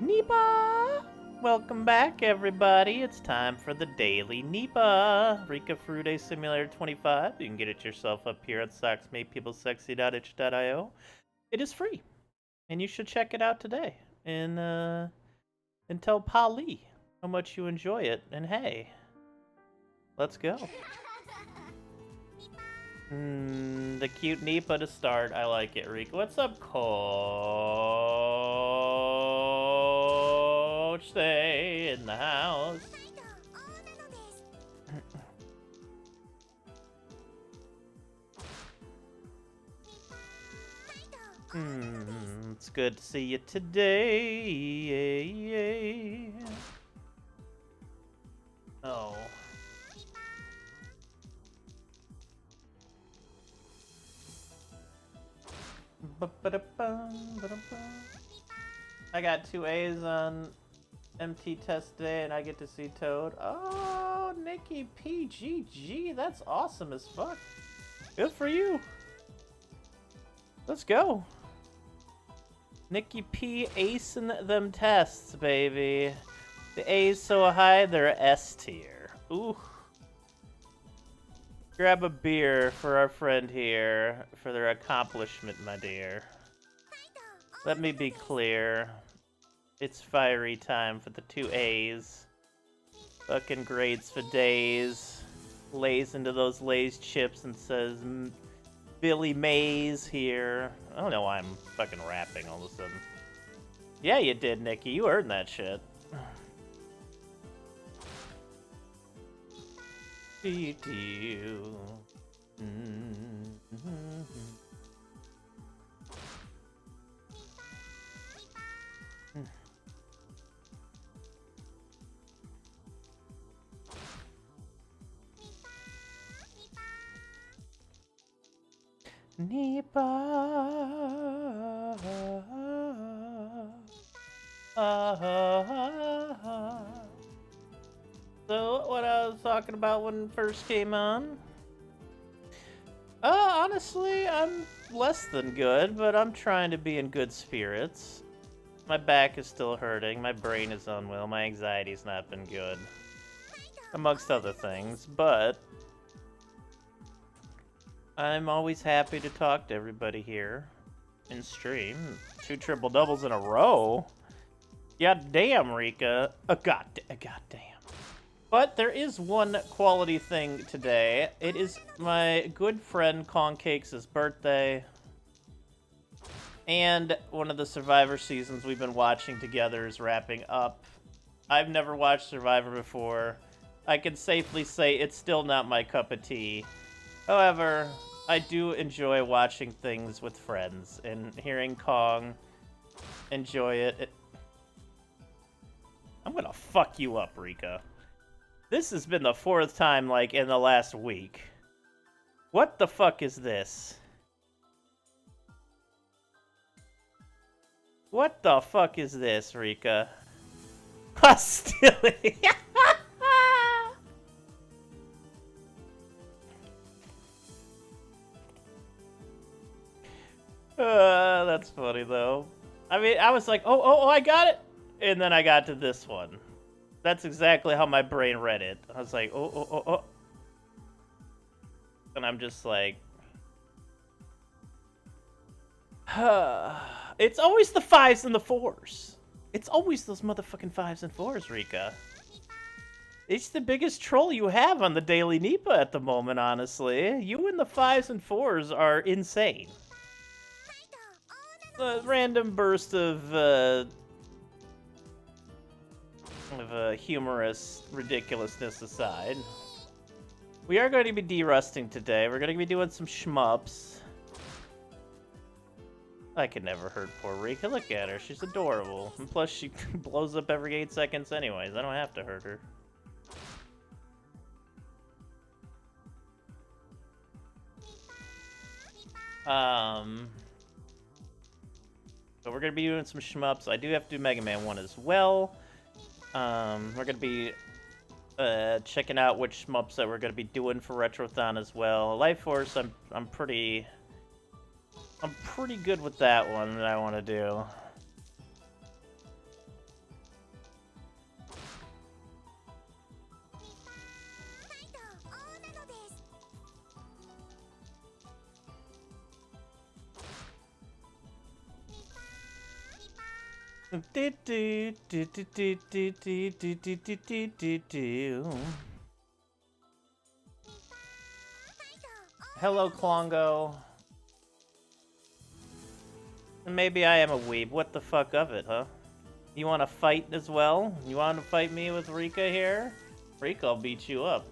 Nipah! Welcome back, everybody. It's time for the Daily Nipah. Rika Frude Simulator 25. You can get it yourself up here at socksmadepeoplesexy.itch.io. It is free, and you should check it out today. And tell Polly how much you enjoy it. And hey, let's go. The cute Nipah to start. I like it, Rika. What's up, Coach? Stay in the house. It's good to see you today. Oh. I got 2 A's on MT test today, and I get to see Toad. Oh, Nikki PGG, that's awesome as fuck. Good for you. Let's go. Nikki P acing them tests, baby. The A's so high, they're S tier. Ooh. Grab a beer for our friend here for their accomplishment, my dear. Let me be clear. It's fiery time for the 2 A's. Fucking grades for days. Lays into those Lay's chips and says, Billy Mays here. I don't know why I'm fucking rapping all of a sudden. Yeah, you did, Nikki. You earned that shit. Nipah. So, what I was talking about when it first came on? Honestly, I'm less than good, but I'm trying to be in good spirits. My back is still hurting, my brain is unwell, my anxiety's not been good. Amongst other things, but I'm always happy to talk to everybody here in stream. 2 triple doubles in a row? God damn, Rika. God damn. But there is one quality thing today. It is my good friend Kong Cakes' birthday. And one of the Survivor seasons we've been watching together is wrapping up. I've never watched Survivor before. I can safely say it's still not my cup of tea. However, I do enjoy watching things with friends, and hearing Kong enjoy it. I'm gonna fuck you up, Rika. This has been the 4th time, like, in the last week. What the fuck is this? What the fuck is this, Rika? Hostility! That's funny, though. I mean, I was like, oh, I got it! And then I got to this one. That's exactly how my brain read it. I was like, oh. And I'm just like... It's always the 5s and the 4s. It's always those motherfucking 5s and 4s, Rika. It's the biggest troll you have on the Daily Nipah at the moment, honestly. You and the 5s and 4s are insane. A random burst of humorous ridiculousness aside, we are going to be derusting today. We're going to be doing some shmups. I could never hurt poor Rika. Look at her. She's adorable. And plus, she blows up every 8 seconds anyways. I don't have to hurt her. So we're going to be doing some shmups. I do have to do Mega Man 1 as well. We're going to be checking out which shmups that we're going to be doing for Retrothon as well. Life Force, I'm pretty good with that one that I want to do. Hello, Klongo. Maybe I am a weeb. What the fuck of it, huh? You want to fight as well? You want to fight me with Rika here? Rika will beat you up.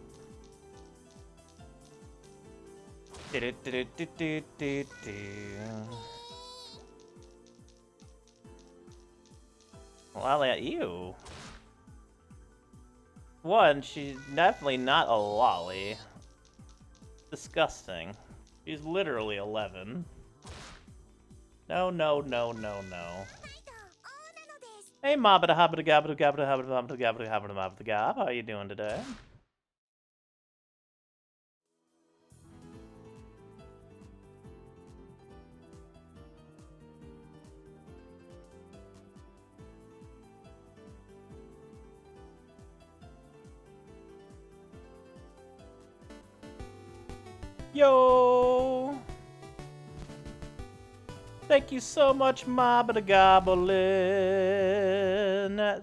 Lolly, ew. One, she's definitely not a lolly. Disgusting. She's literally 11. No, no, no, no, no. Hey, Mabada Habada Gabada Gabada Habada Habada Gabada Habada Mabada Gab. How are you doing today? Yo! Thank you so much, Mabada Goblin.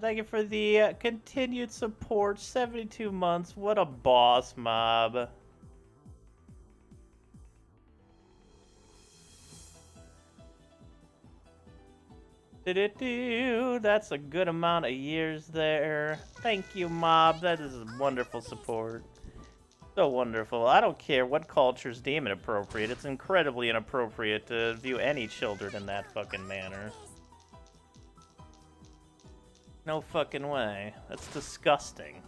Thank you for the continued support. 72 months. What a boss, Mob. That's a good amount of years there. Thank you, Mob. That is wonderful support. So wonderful. I don't care what cultures deem it appropriate. It's incredibly inappropriate to view any children in that fucking manner. No fucking way. That's disgusting.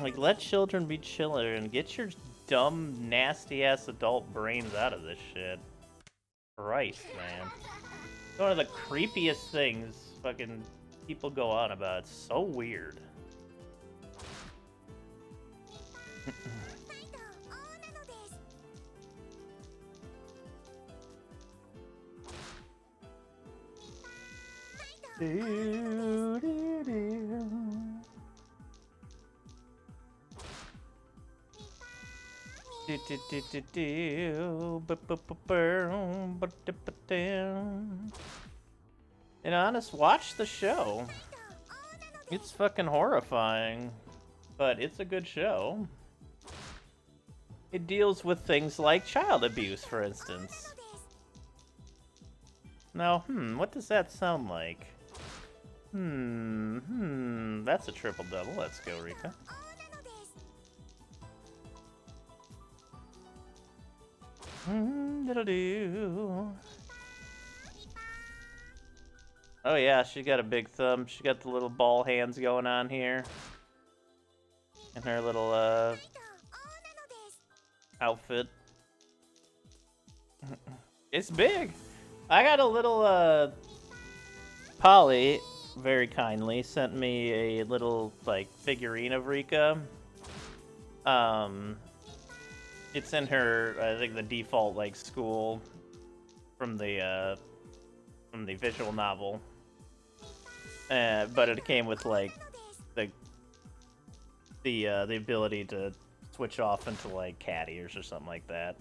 Like, let children be children. Get your dumb, nasty-ass adult brains out of this shit. Christ, man. One of the creepiest things fucking people go on about. It's so weird. And honest, watch the show. It's fucking horrifying, but it's a good show. It deals with things like child abuse, for instance. Now, what does that sound like? That's a triple double. Let's go, Rika. Diddle do. Oh yeah, she got a big thumb. She got the little ball hands going on here. And her little, outfit. It's big. I got a little, Polly, very kindly, sent me a little, like, figurine of Rika. It's in her, I think, the default, like, school from the visual novel. But it came with, like, the ability to switch off into, like, cat ears or something like that.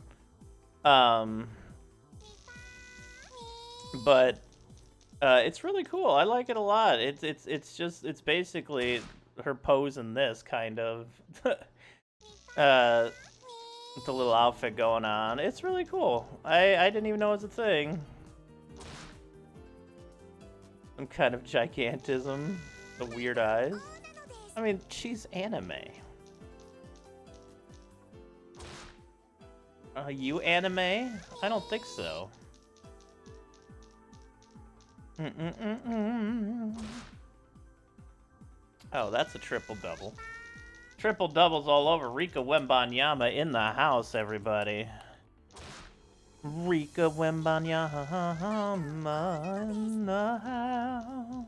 But it's really cool. I like it a lot. It's basically her pose in this, kind of. The little outfit going on. It's really cool. I didn't even know it was a thing. Some kind of gigantism. The weird eyes. I mean, she's anime. You anime? I don't think so. Oh, that's a triple double. Triple doubles all over. Rika Wembanyama in the house, everybody. Rika Wembanyama in the house.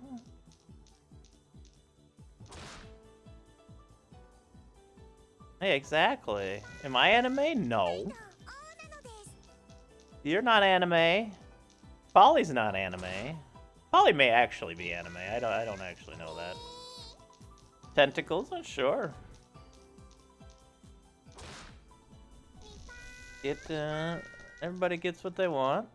Hey, exactly. Am I anime? No. You're not anime. Polly's not anime. Polly may actually be anime. I don't actually know that. Tentacles? Oh, sure. Everybody gets what they want.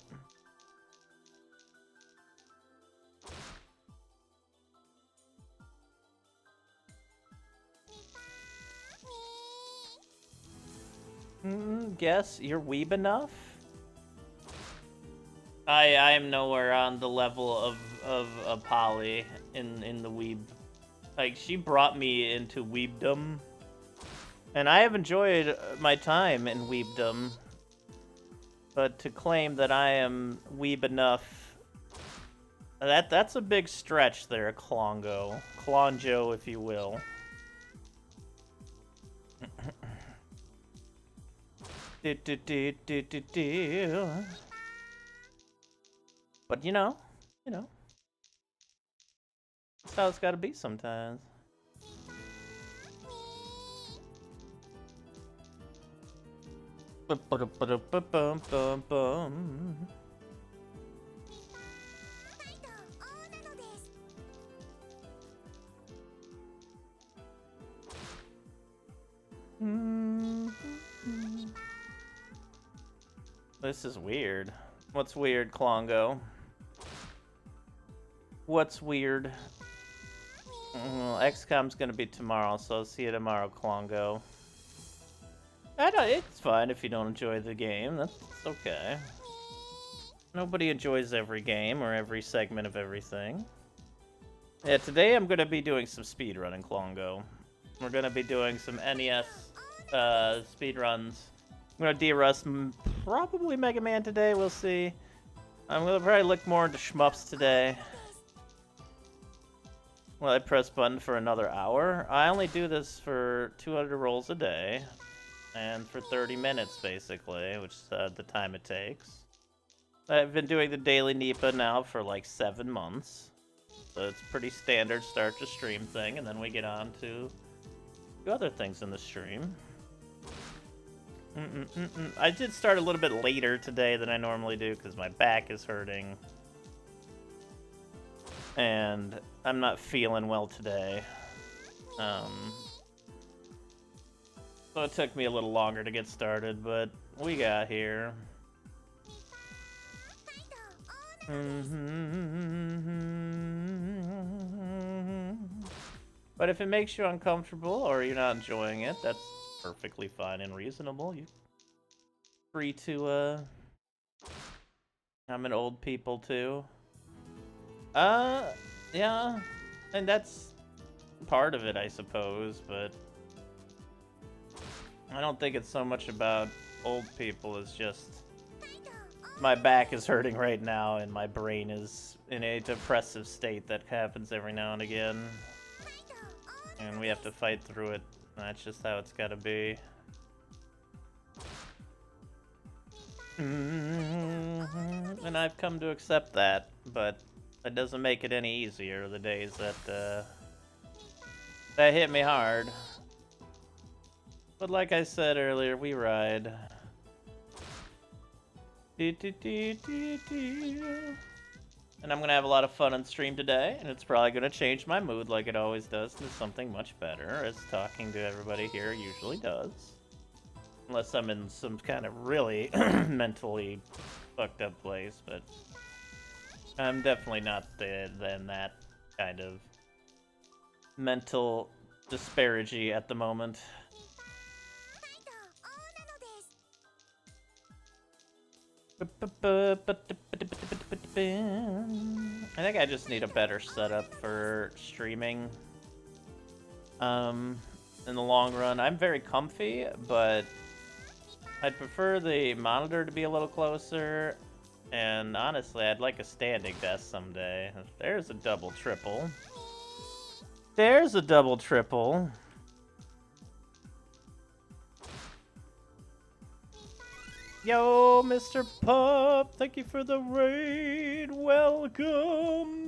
Guess you're weeb enough? I am nowhere on the level of Polly in the weeb. Like, she brought me into weebdom. And I have enjoyed my time in weebdom. But to claim that I am weeb enough, that's a big stretch there, Klongo. Klonjo, if you will. But you know, that's how it's gotta be sometimes. This is weird. What's weird, Klongo? What's weird? XCOM's gonna be tomorrow, so I'll see you tomorrow, Klongo. It's fine if you don't enjoy the game. That's okay. Nobody enjoys every game or every segment of everything. Yeah, today I'm gonna be doing some speedrunning, Klongo. We're gonna be doing some NES speedruns. I'm gonna de-rust probably Mega Man today, we'll see. I'm gonna probably look more into shmups today. Will I press button for another hour? I only do this for 200 rolls a day. And for 30 minutes, basically, which is the time it takes. I've been doing the Daily Nipah now for like 7 months. So it's pretty standard start to stream thing, and then we get on to other things in the stream. I did start a little bit later today than I normally do because my back is hurting. And I'm not feeling well today. So it took me a little longer to get started, but we got here. But if it makes you uncomfortable or you're not enjoying it, that's perfectly fine and reasonable. You're free to, I'm an old people too. Yeah, and that's part of it, I suppose, but I don't think it's so much about old people, it's just my back is hurting right now and my brain is in a depressive state that happens every now and again. And we have to fight through it. That's just how it's gotta be. And I've come to accept that, but that doesn't make it any easier the days that hit me hard. But like I said earlier, we ride. And I'm gonna have a lot of fun on stream today, and it's probably gonna change my mood like it always does to something much better, as talking to everybody here usually does. Unless I'm in some kind of really mentally fucked up place, but I'm definitely not in that kind of mental disparity at the moment. I think I just need a better setup for streaming. In the long run, I'm very comfy, but I'd prefer the monitor to be a little closer. And honestly, I'd like a standing desk someday. There's a double triple. There's a double triple. Yo, Mr. Pup, thank you for the raid. Welcome,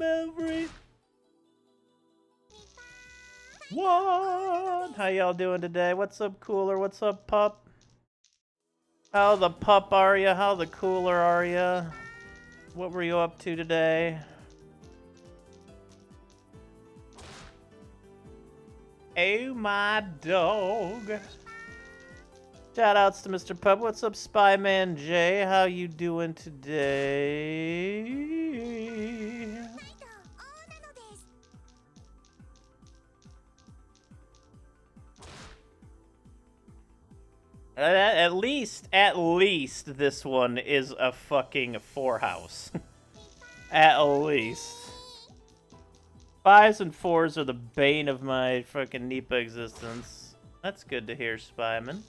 What? How y'all doing today? What's up, Cooler? What's up, Pup? How the pup are ya? How the cooler are ya? What were you up to today? Oh, my dog. Shoutouts to Mr. Pup. What's up, Spyman J? How you doing today? At least this one is a fucking 4-house. At least. 5s and 4s are the bane of my fucking Nipah existence. That's good to hear, Spyman.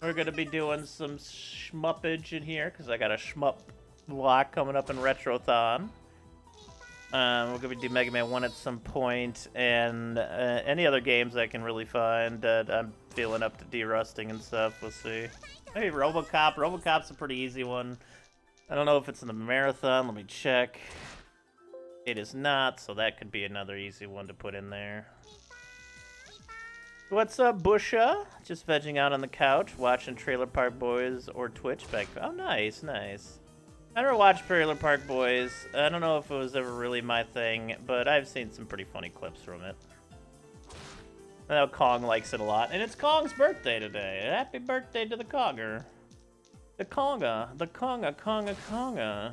We're gonna be doing some shmuppage in here, because I got a shmup block coming up in Retrothon. We're gonna do Mega Man 1 at some point, and any other games I can really find that I'm feeling up to derusting and stuff. We'll see. Hey, Robocop. Robocop's a pretty easy one. I don't know if it's in the marathon. Let me check. It is not, so that could be another easy one to put in there. What's up, Busha? Just vegging out on the couch, watching Trailer Park Boys or Twitch back. Oh, nice, nice. I never watched Trailer Park Boys. I don't know if it was ever really my thing, but I've seen some pretty funny clips from it. I know Kong likes it a lot, and it's Kong's birthday today. Happy birthday to the Konger. The Konga. The Konga, Konga, Konga.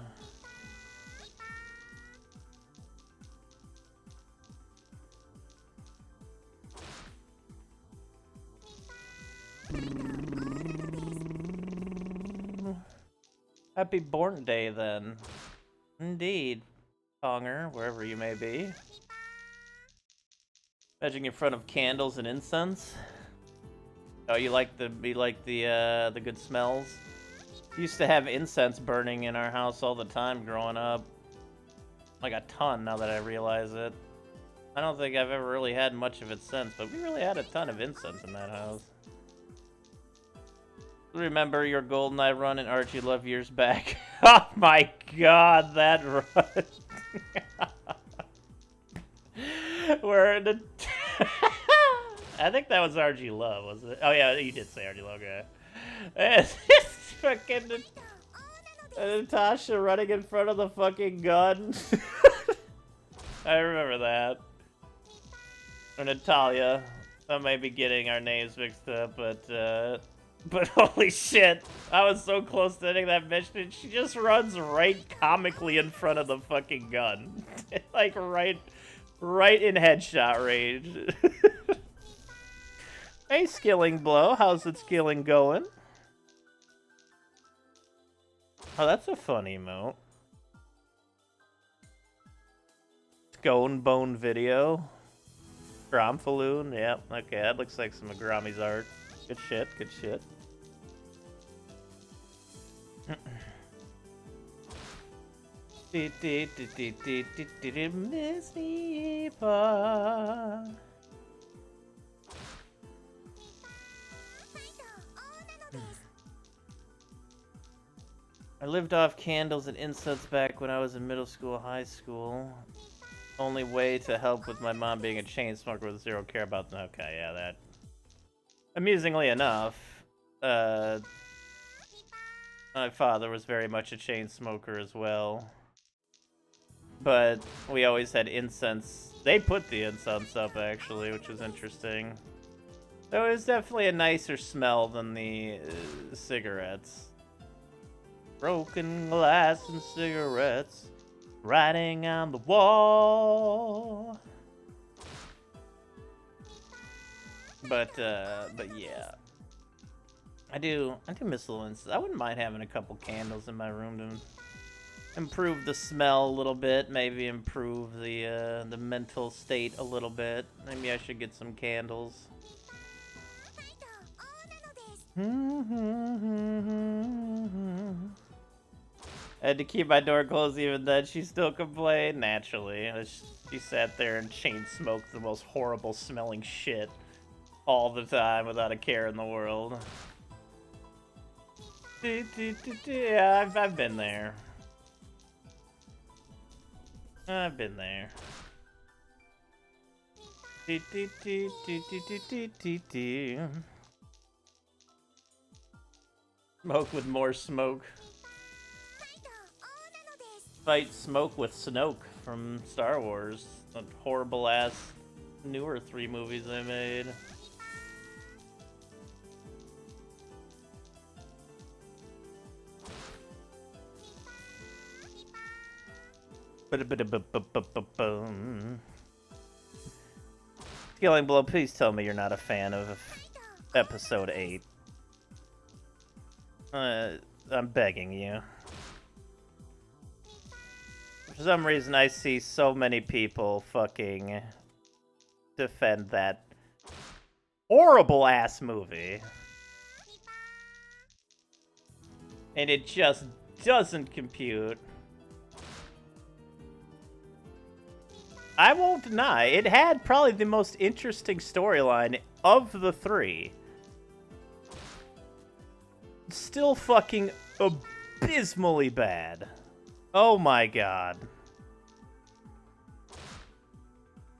Happy Born Day, then. Indeed, Konger, wherever you may be. Vegging in front of candles and incense. Oh, you like the good smells? Used to have incense burning in our house all the time growing up. Like a ton, now that I realize it. I don't think I've ever really had much of it since, but we really had a ton of incense in that house. Remember your GoldenEye run in Archie Love years back? Oh my god, that run! We're in I think that was RG Love, was it? Oh yeah, you did say RG Love, okay. It's fucking Natasha running in front of the fucking gun. I remember that. Or Natalia. I may be getting our names mixed up, but holy shit, I was so close to hitting that bitch, and she just runs right comically in front of the fucking gun. Like right in headshot range. Hey, Skilling Blow, how's it skilling going? Oh, that's a fun emote. Scone Bone video. Gromfaloon, yep, okay, that looks like some of Grami's art. Good shit, good shit. Miss Nipah. I lived off candles and incense back when I was in middle school, high school. Only way to help with my mom being a chain smoker with zero care about them. Okay, yeah, that. Amusingly enough, my father was very much a chain smoker as well. But we always had incense. They put the incense up, actually, which was interesting. So it was definitely a nicer smell than the cigarettes. Broken glass and cigarettes, writing on the wall. But yeah. I do miss a little incense. I wouldn't mind having a couple candles in my room to improve the smell a little bit, maybe improve the mental state a little bit. Maybe I should get some candles. I had to keep my door closed even then. She still complained, naturally. She sat there and chain smoked the most horrible smelling shit all the time without a care in the world. Yeah, I've been there. I've been there. Smoke with more smoke. Fight Smoke with Snoke from Star Wars. The horrible ass newer 3 movies they made. Skilling Blow, please tell me you're not a fan of Episode 8. I'm begging you. For some reason, I see so many people fucking defend that horrible-ass movie. And it just doesn't compute. I won't deny, it had probably the most interesting storyline of the 3. Still fucking abysmally bad. Oh my god.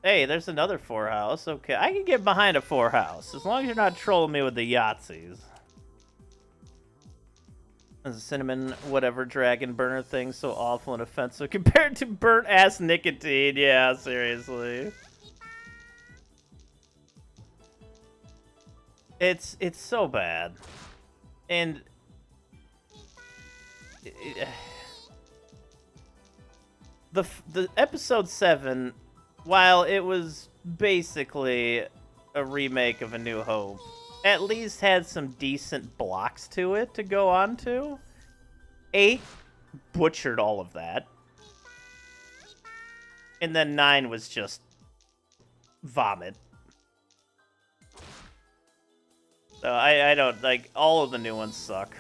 Hey, there's another 4 house. Okay, I can get behind a 4 house, as long as you're not trolling me with the Yahtzees. There's a cinnamon whatever dragon burner thing so awful and offensive compared to burnt ass nicotine. Yeah, seriously. It's so bad. And the episode 7, while it was basically a remake of A New Hope, at least had some decent blocks to it to go on to. 8 butchered all of that. And then 9 was just vomit. So I don't, like, all of the new ones suck.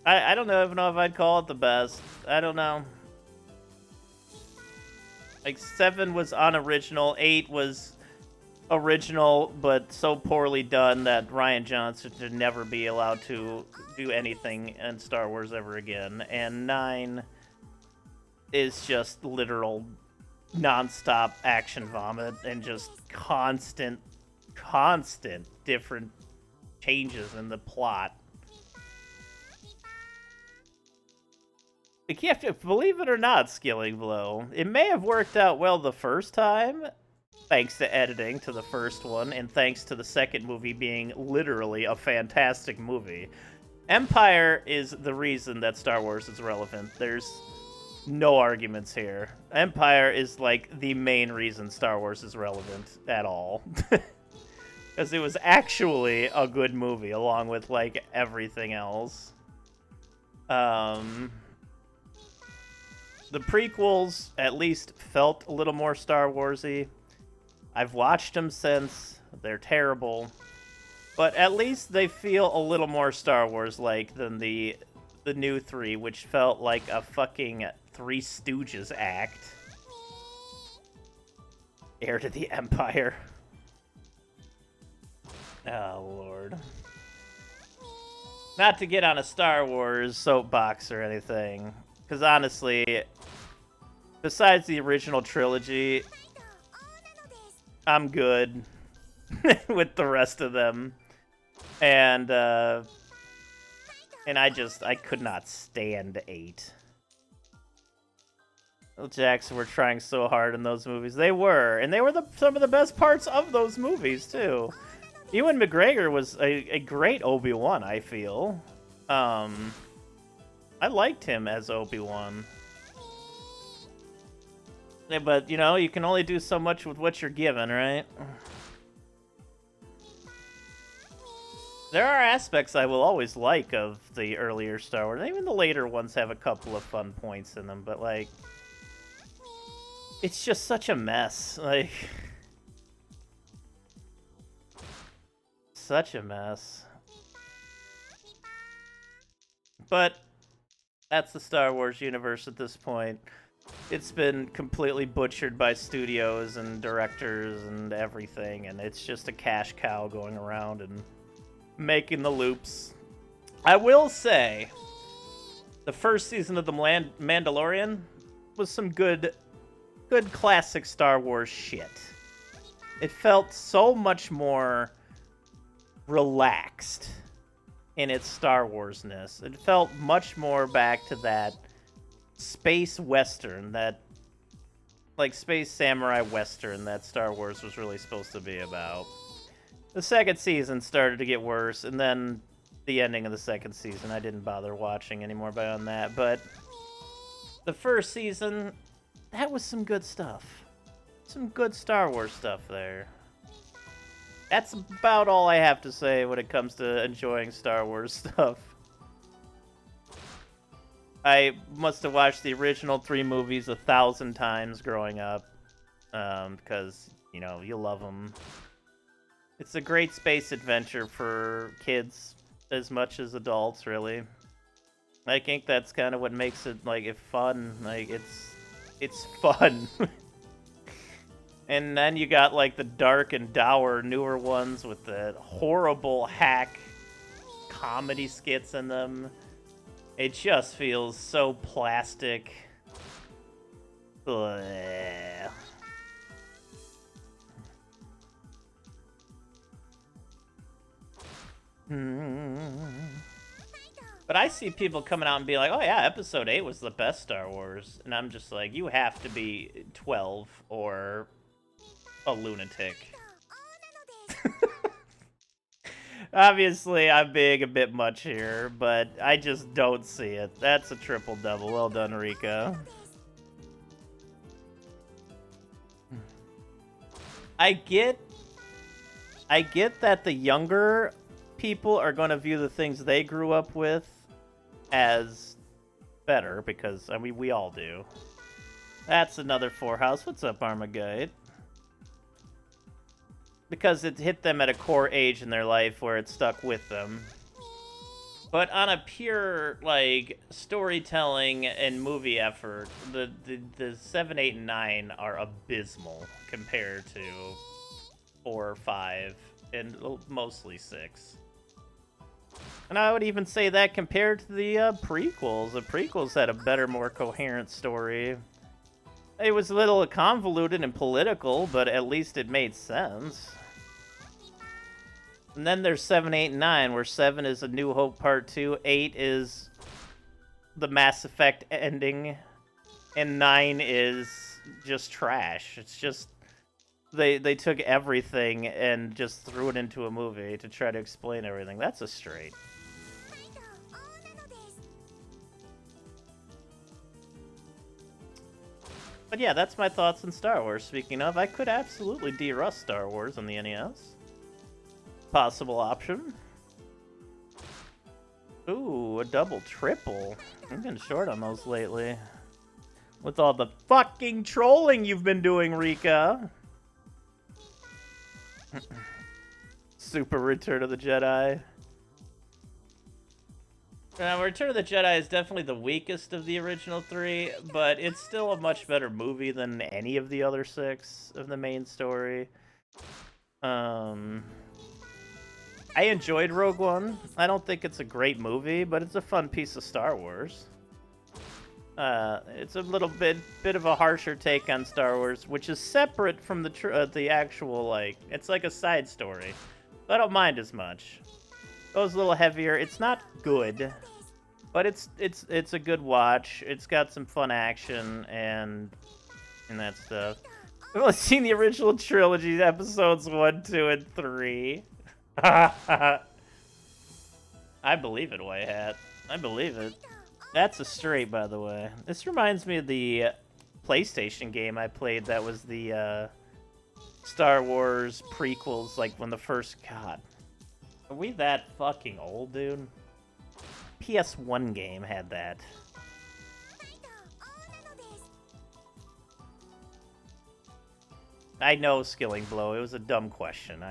I don't even know if I'd call it the best. I don't know. Like, 7 was unoriginal, 8 was original, but so poorly done that Rian Johnson should never be allowed to do anything in Star Wars ever again. And 9 is just literal non-stop action vomit and just constant different changes in the plot. Like, you have to believe it or not, Skilling Blow. It may have worked out well the first time, thanks to editing to the first one, and thanks to the second movie being literally a fantastic movie. Empire is the reason that Star Wars is relevant. There's no arguments here. Empire is, like, the main reason Star Wars is relevant at all. Because it was actually a good movie, along with, like, everything else. The prequels at least felt a little more Star Wars-y. I've watched them since. They're terrible. But at least they feel a little more Star Wars-like than the new 3, which felt like a fucking Three Stooges act. Heir to the Empire. Oh, Lord. Not to get on a Star Wars soapbox or anything, because honestly, besides the original trilogy, I'm good with the rest of them. And I could not stand 8. Well, Jackson were trying so hard in those movies. They were, and they were some of the best parts of those movies, too. Ewan McGregor was a great Obi-Wan, I feel. I liked him as Obi-Wan. Yeah, but, you know, you can only do so much with what you're given, right? There are aspects I will always like of the earlier Star Wars. Even the later ones have a couple of fun points in them, but, like, it's just such a mess. Like, such a mess. But that's the Star Wars universe at this point. It's been completely butchered by studios and directors and everything, and it's just a cash cow going around and making the loops. I will say, the first season of The Mandalorian was some good good classic Star Wars shit. It felt so much more relaxed in its Star Wars-ness. It felt much more back to that space western, that like space samurai western that Star Wars was really supposed to be about. The second season started to get worse, and then the ending of the second season I didn't bother watching anymore beyond that, but the first season, that was some good stuff. Some good Star Wars stuff there. That's about all I have to say when it comes to enjoying Star Wars stuff. I must have watched the original 3 movies 1,000 times growing up, because, you know, you love them. It's a great space adventure for kids as much as adults, really. I think that's kind of what makes it, like, fun. Like, it's fun. And then you got, like, the dark and dour newer ones with the horrible hack comedy skits in them. It just feels so plastic. Blech. But I see people coming out and be like, oh yeah, episode 8 was the best Star Wars. And I'm just like, you have to be 12 or a lunatic. Obviously, I'm being a bit much here, but I just don't see it. That's a triple double. Well done, Rika. I get that the younger people are going to view the things they grew up with as better, because, I mean, we all do. That's another 4 house. What's up, Armagite? Because it hit them at a core age in their life where it stuck with them. But on a pure, like, storytelling and movie effort, the 7, 8, and 9 are abysmal compared to 4, 5, and mostly 6. And I would even say that compared to the prequels. The prequels had a better, more coherent story. It was a little convoluted and political, but at least it made sense. And then there's 7, 8, and 9, where 7 is A New Hope Part 2, 8 is the Mass Effect ending, and 9 is just trash. It's just, they took everything and just threw it into a movie to try to explain everything. That's a straight. But yeah, that's my thoughts on Star Wars. Speaking of, I could absolutely de-rust Star Wars on the NES. Possible option. Ooh, a double triple. I've been short on those lately. With all the fucking trolling you've been doing, Rika. Super Return of the Jedi. Return of the Jedi is definitely the weakest of the original 3, but it's still a much better movie than any of the other 6 of the main story. I enjoyed Rogue One. I don't think it's a great movie, but it's a fun piece of Star Wars. It's a little bit of a harsher take on Star Wars, which is separate from the actual, like, it's like a side story. I don't mind as much. Goes a little heavier. It's not good, but it's a good watch. It's got some fun action and that stuff. I've only seen the original trilogy, episodes 1, 2, and 3. I believe it, White Hat. I believe it. That's a straight, by the way. This reminds me of the PlayStation game I played that was the Star Wars prequels, like when the first... God. Are we that fucking old, dude? PS1 game had that. I know, Skilling Blow. It was a dumb question.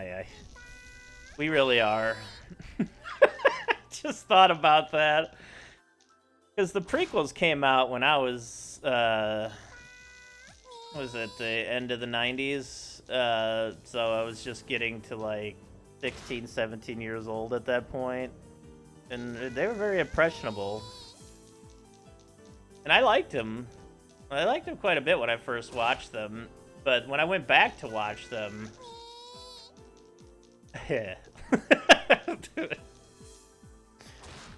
We really are. Just thought about that. Because the prequels came out when I was it the end of the 90s? So I was just getting to like 16, 17 years old at that point. And they were very impressionable. And I liked them. I liked them quite a bit when I first watched them, but when I went back to watch them...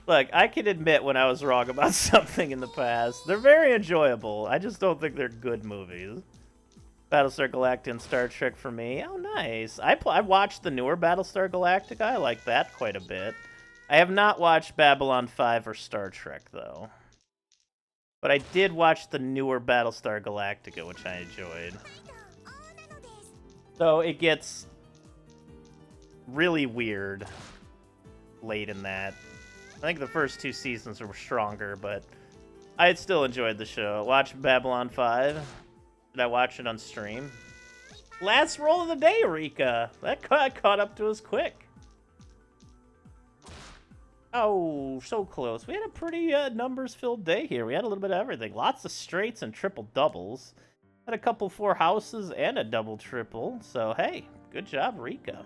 Look, I can admit when I was wrong about something in the past. They're very enjoyable. I just don't think they're good movies. Battlestar Galactica and Star Trek for me. Oh, nice. I watched the newer Battlestar Galactica. I like that quite a bit. I have not watched Babylon 5 or Star Trek, though. But I did watch the newer Battlestar Galactica, which I enjoyed. So it gets really weird late in that. I think the first 2 seasons were stronger, but I still enjoyed the show. Watch Babylon 5. Did I watch it on stream? Last roll of the day, Rika. That caught up to us quick. Oh, so close. We had a pretty numbers-filled day here. We had a little bit of everything. Lots of straights and triple doubles. Had a couple 4 houses and a double triple. So, hey, good job, Rika.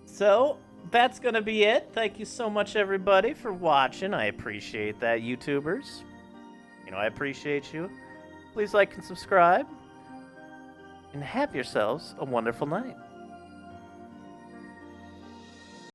So, that's going to be it. Thank you so much, everybody, for watching. I appreciate that, YouTubers. You know, I appreciate you. Please like and subscribe. And have yourselves a wonderful night.